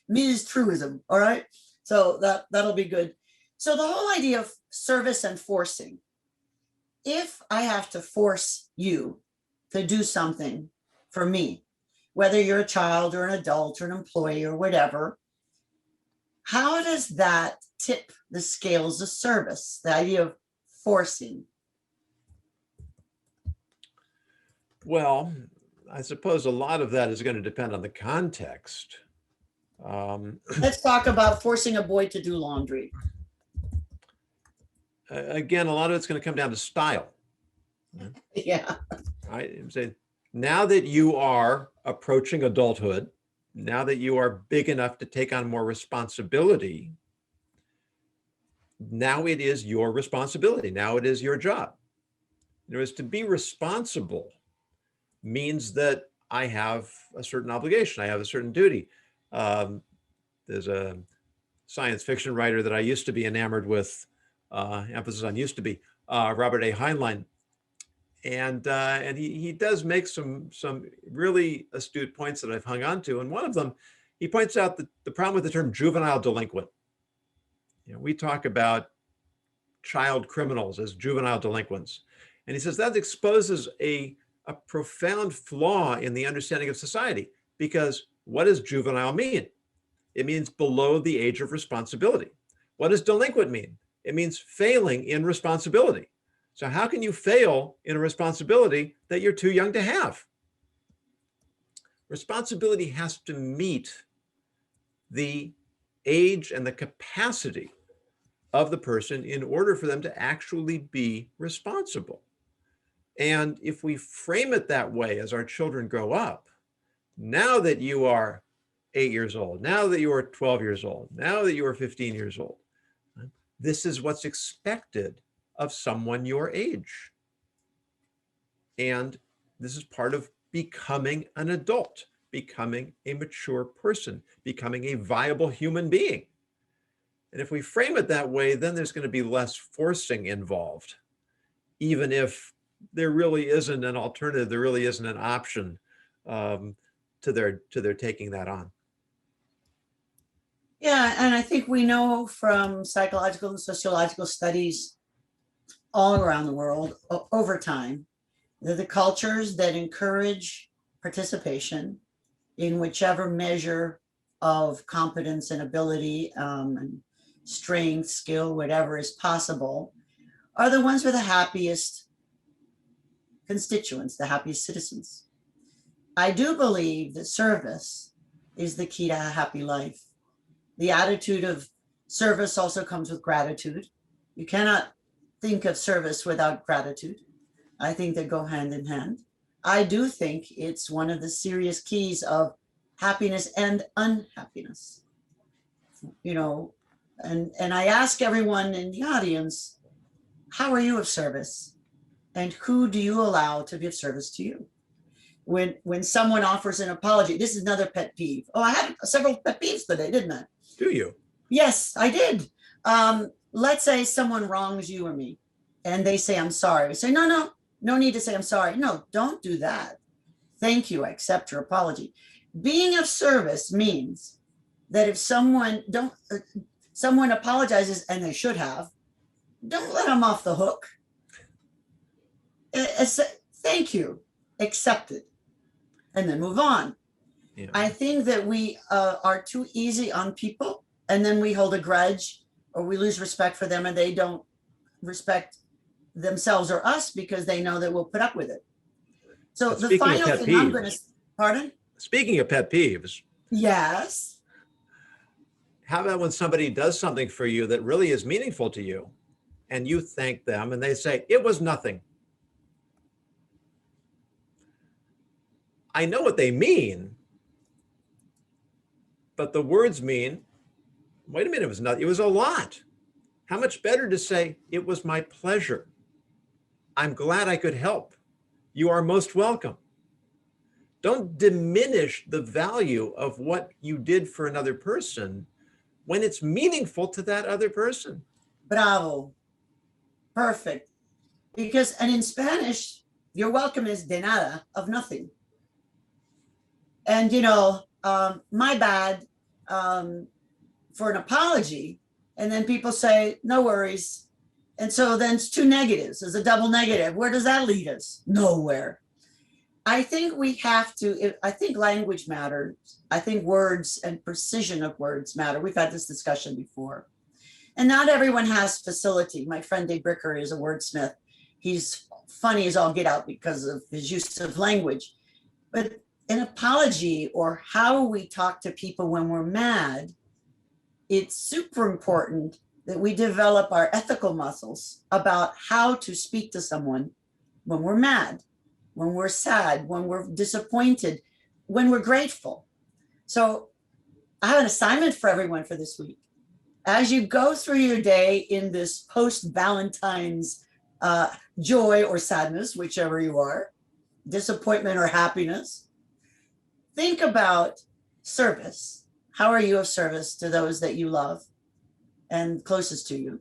S1: Ms. Truism. All right. So that'll be good. So the whole idea of service and forcing. If I have to force you to do something for me, whether you're a child or an adult or an employee or whatever, how does that tip the scales of service, the idea of forcing?
S2: Well, I suppose a lot of that is going to depend on the context.
S1: Let's talk about forcing a boy to do laundry.
S2: Again, a lot of it's going to come down to style.
S1: Yeah.
S2: I'm saying, now that you are approaching adulthood, now that you are big enough to take on more responsibility, now it is your responsibility. Now it is your job. To be responsible means that I have a certain obligation. I have a certain duty. There's a science fiction writer that I used to be enamored with, emphasis on used to be, Robert A. Heinlein. And he does make some really astute points that I've hung on to. And one of them, he points out that the problem with the term juvenile delinquent. We talk about child criminals as juvenile delinquents. And he says that exposes a profound flaw in the understanding of society, because what does juvenile mean? It means below the age of responsibility. What does delinquent mean? It means failing in responsibility. So how can you fail in a responsibility that you're too young to have? Responsibility has to meet the age and the capacity of the person in order for them to actually be responsible. And if we frame it that way as our children grow up, now that you are 8 years old, now that you are 12 years old, now that you are 15 years old, this is what's expected of someone your age. And this is part of becoming an adult, becoming a mature person, becoming a viable human being. And if we frame it that way, then there's going to be less forcing involved, even if there really isn't an alternative, there really isn't an option to their taking that on.
S1: Yeah, and I think we know from psychological and sociological studies all around the world over time that the cultures that encourage participation in whichever measure of competence and ability and strength, skill, whatever is possible, are the ones with the happiest constituents, the happiest citizens. I do believe that service is the key to a happy life. The attitude of service also comes with gratitude. You cannot think of service without gratitude. I think they go hand in hand. I do think it's one of the serious keys of happiness and unhappiness. And I ask everyone in the audience, how are you of service? And who do you allow to be of service to you? When someone offers an apology, this is another pet peeve. Oh, I had several pet peeves today, didn't I?
S2: Do you?
S1: Yes, I did. Let's say someone wrongs you or me, and they say, I'm sorry. We say, no need to say I'm sorry. No, don't do that. Thank you, I accept your apology. Being of service means that if someone apologizes, and they should have, don't let them off the hook. Thank you, accept it, and then move on. Yeah. I think that we are too easy on people, and then we hold a grudge or we lose respect for them, and they don't respect themselves or us because they know that we'll put up with it. So the final thing I'm going to, pardon?
S2: Speaking of pet peeves.
S1: Yes.
S2: How about when somebody does something for you that really is meaningful to you, and you thank them and they say, it was nothing. I know what they mean, but the words mean, wait a minute, it was nothing. It was a lot. How much better to say, it was my pleasure. I'm glad I could help. You are most welcome. Don't diminish the value of what you did for another person when it's meaningful to that other person.
S1: Bravo. Perfect. Because, and in Spanish, you're welcome is de nada, of nothing. And, my bad for an apology. And then people say, no worries. And so then it's two negatives. There's a double negative. Where does that lead us? Nowhere. I think we have to, I think language matters. I think words and precision of words matter. We've had this discussion before. And not everyone has facility. My friend Dave Bricker is a wordsmith. He's funny as all get out because of his use of language. But an apology or how we talk to people when we're mad, it's super important that we develop our ethical muscles about how to speak to someone when we're mad, when we're sad, when we're disappointed, when we're grateful. So I have an assignment for everyone for this week. As you go through your day in this post-Valentine's joy or sadness, whichever you are, disappointment or happiness, think about service. How are you of service to those that you love and closest to you?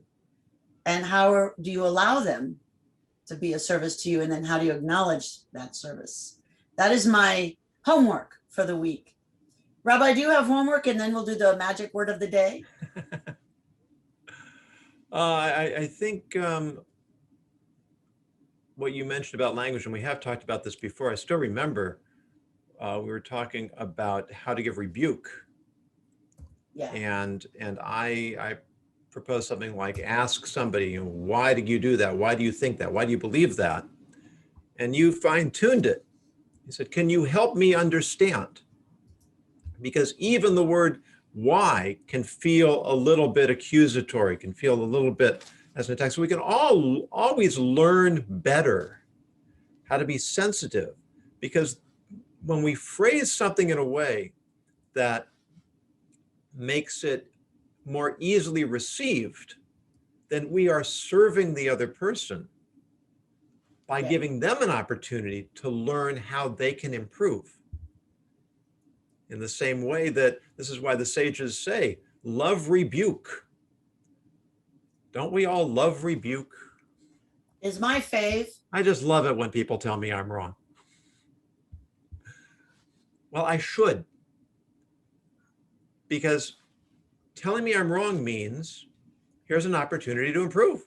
S1: And do you allow them to be a service to you? And then how do you acknowledge that service? That is my homework for the week. Rabbi, do you have homework? And then we'll do the magic word of the day.
S2: I think what you mentioned about language, and we have talked about this before, I still remember we were talking about how to give rebuke.
S1: Yeah.
S2: And I proposed something like, ask somebody, why did you do that? Why do you think that? Why do you believe that? And you fine-tuned it. You said, can you help me understand? Because even the word why can feel a little bit accusatory, can feel a little bit as an attack. So we can all always learn better how to be sensitive, because when we phrase something in a way that makes it more easily received, then we are serving the other person by giving them an opportunity to learn how they can improve. In the same way that this is why the sages say, love rebuke. Don't we all love rebuke?
S1: Is my fave.
S2: I just love it when people tell me I'm wrong. Well, I should. Because telling me I'm wrong means here's an opportunity to improve.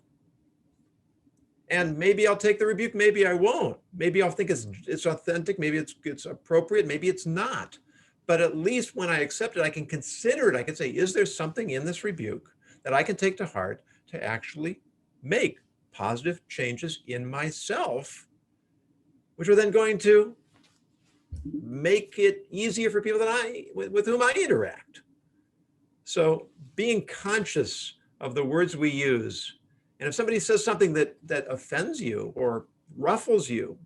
S2: And maybe I'll take the rebuke, maybe I won't. Maybe I'll think it's authentic, maybe it's appropriate, maybe it's not. But at least when I accept it, I can consider it. I can say, is there something in this rebuke that I can take to heart to actually make positive changes in myself, which are then going to make it easier for people with whom I interact. So being conscious of the words we use, and if somebody says something that offends you or ruffles you,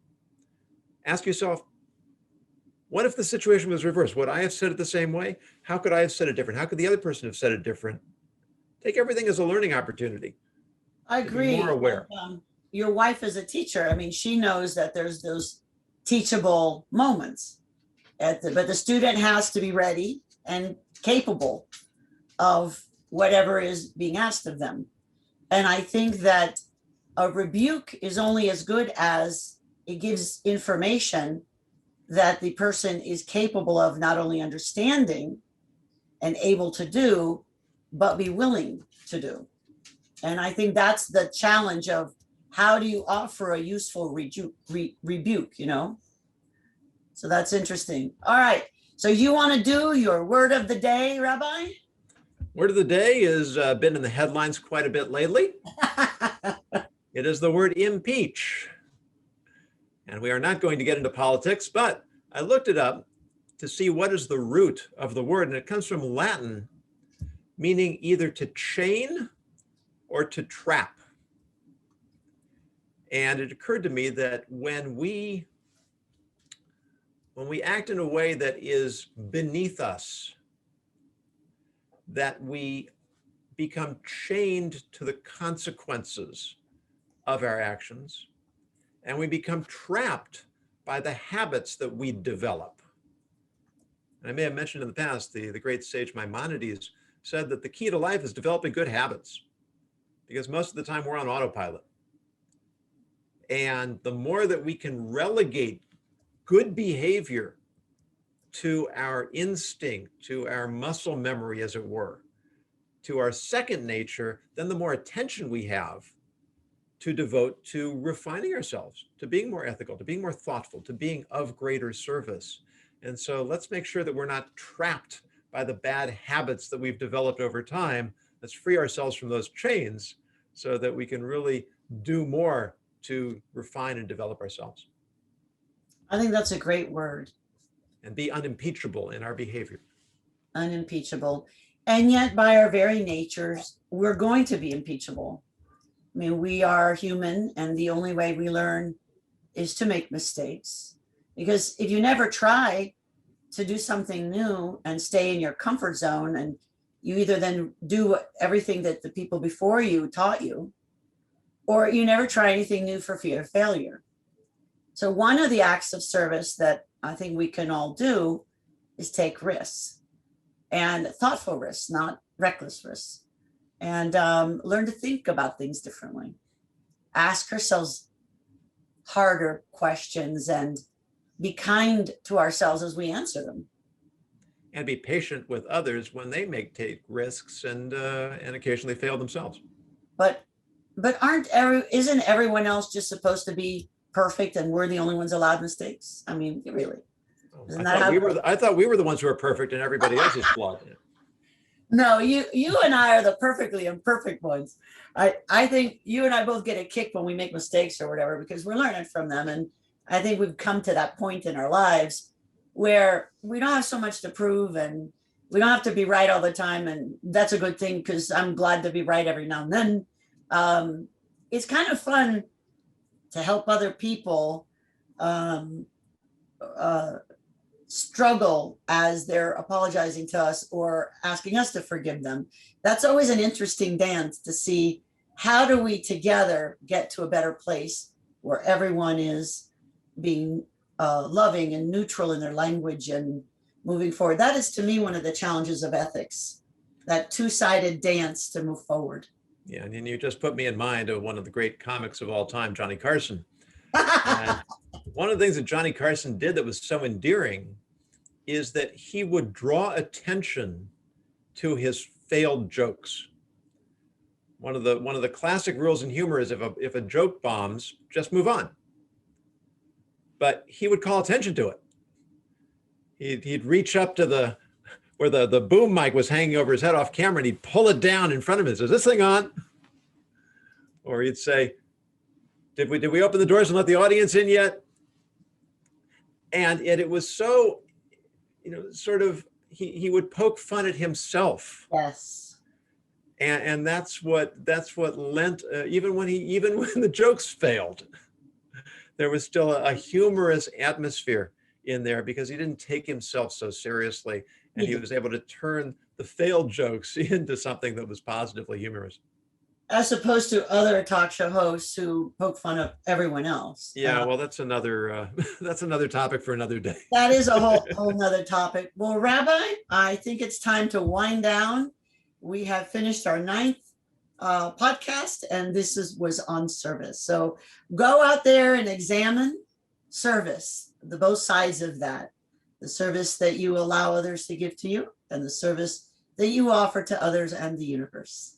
S2: ask yourself, what if the situation was reversed? Would I have said it the same way? How could I have said it different? How could the other person have said it different? Take everything as a learning opportunity.
S1: I agree.
S2: Be more aware.
S1: Your wife is a teacher. I mean, she knows that there's those teachable moments, but the student has to be ready and capable of whatever is being asked of them. And I think that a rebuke is only as good as it gives information that the person is capable of not only understanding and able to do, but be willing to do. And I think that's the challenge of how do you offer a useful rebuke, So that's interesting. All right. So you want to do your word of the day, Rabbi?
S2: Word of the day has been in the headlines quite a bit lately. It is the word impeach. And we are not going to get into politics, but I looked it up to see what is the root of the word, and it comes from Latin, meaning either to chain or to trap. And it occurred to me that when we act in a way that is beneath us, that we become chained to the consequences of our actions, and we become trapped by the habits that we develop. And I may have mentioned in the past, the great sage Maimonides said that the key to life is developing good habits, because most of the time we're on autopilot. And the more that we can relegate good behavior to our instinct, to our muscle memory, as it were, to our second nature, then the more attention we have to devote to refining ourselves, to being more ethical, to being more thoughtful, to being of greater service. And so let's make sure that we're not trapped by the bad habits that we've developed over time. Let's free ourselves from those chains so that we can really do more to refine and develop ourselves.
S1: I think that's a great word.
S2: And be unimpeachable in our behavior.
S1: Unimpeachable. And yet, by our very natures, we're going to be impeachable. I mean, we are human, and the only way we learn is to make mistakes. Because if you never try to do something new and stay in your comfort zone, and you either then do everything that the people before you taught you, or you never try anything new for fear of failure. So one of the acts of service that I think we can all do is take risks, and thoughtful risks, not reckless risks, and learn to think about things differently. Ask ourselves harder questions and be kind to ourselves as we answer them.
S2: And be patient with others when they take risks and occasionally fail themselves.
S1: But isn't everyone else just supposed to be perfect and we're the only ones allowed mistakes? I mean, really. Isn't that how
S2: I thought we were the ones who are perfect and everybody else is flawed.
S1: No, you and I are the perfectly imperfect ones. I think you and I both get a kick when we make mistakes or whatever, because we're learning from them. And I think we've come to that point in our lives where we don't have so much to prove and we don't have to be right all the time. And that's a good thing, because I'm glad to be right every now and then. It's kind of fun to help other people struggle as they're apologizing to us or asking us to forgive them. That's always an interesting dance to see, how do we together get to a better place where everyone is being loving and neutral in their language and moving forward. That is, to me, one of the challenges of ethics, that two-sided dance to move forward.
S2: Yeah, and you just put me in mind of one of the great comics of all time, Johnny Carson. And one of the things that Johnny Carson did that was so endearing is that he would draw attention to his failed jokes. One of the classic rules in humor is if a joke bombs, just move on. But he would call attention to it. He'd reach up to where the boom mic was hanging over his head off camera, and he'd pull it down in front of him and say, "Is this thing on?" Or he'd say, Did we open the doors and let the audience in yet? And it was so, sort of, he would poke fun at himself.
S1: Yes.
S2: And that's what lent, even when the jokes failed, there was still a humorous atmosphere in there, because he didn't take himself so seriously, and he was able to turn the failed jokes into something that was positively humorous.
S1: As opposed to other talk show hosts who poke fun of everyone else.
S2: Yeah, well, that's another topic for another day.
S1: That is a whole nother topic. Well, Rabbi, I think it's time to wind down. We have finished our 9th podcast, and this was on service. So go out there and examine service, the both sides of that, the service that you allow others to give to you, and the service that you offer to others and the universe.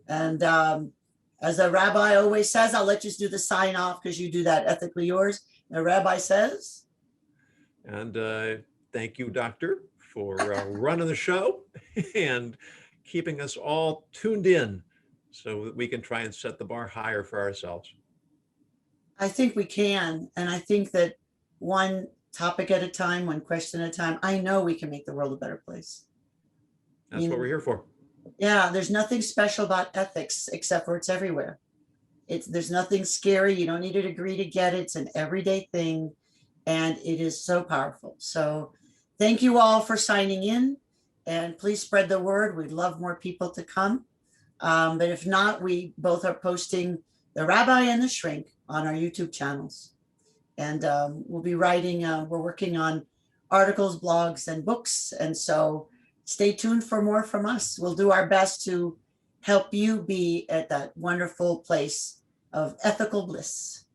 S1: And as a rabbi always says, I'll let you do the sign off because you do that ethically yours. The rabbi says.
S2: And thank you, Doctor, for running the show and keeping us all tuned in so that we can try and set the bar higher for ourselves.
S1: I think we can. And I think that one topic at a time, one question at a time, I know we can make the world a better place.
S2: That's what we're here for.
S1: Yeah, there's nothing special about ethics except for it's everywhere. There's nothing scary. You don't need a degree to get it. It's an everyday thing, and it is so powerful. So thank you all for signing in, and please spread the word. We'd love more people to come. But if not, we both are posting the Rabbi and the Shrink on our YouTube channels. And we'll be writing, we're working on articles, blogs, and books. And so stay tuned for more from us. We'll do our best to help you be at that wonderful place of ethical bliss.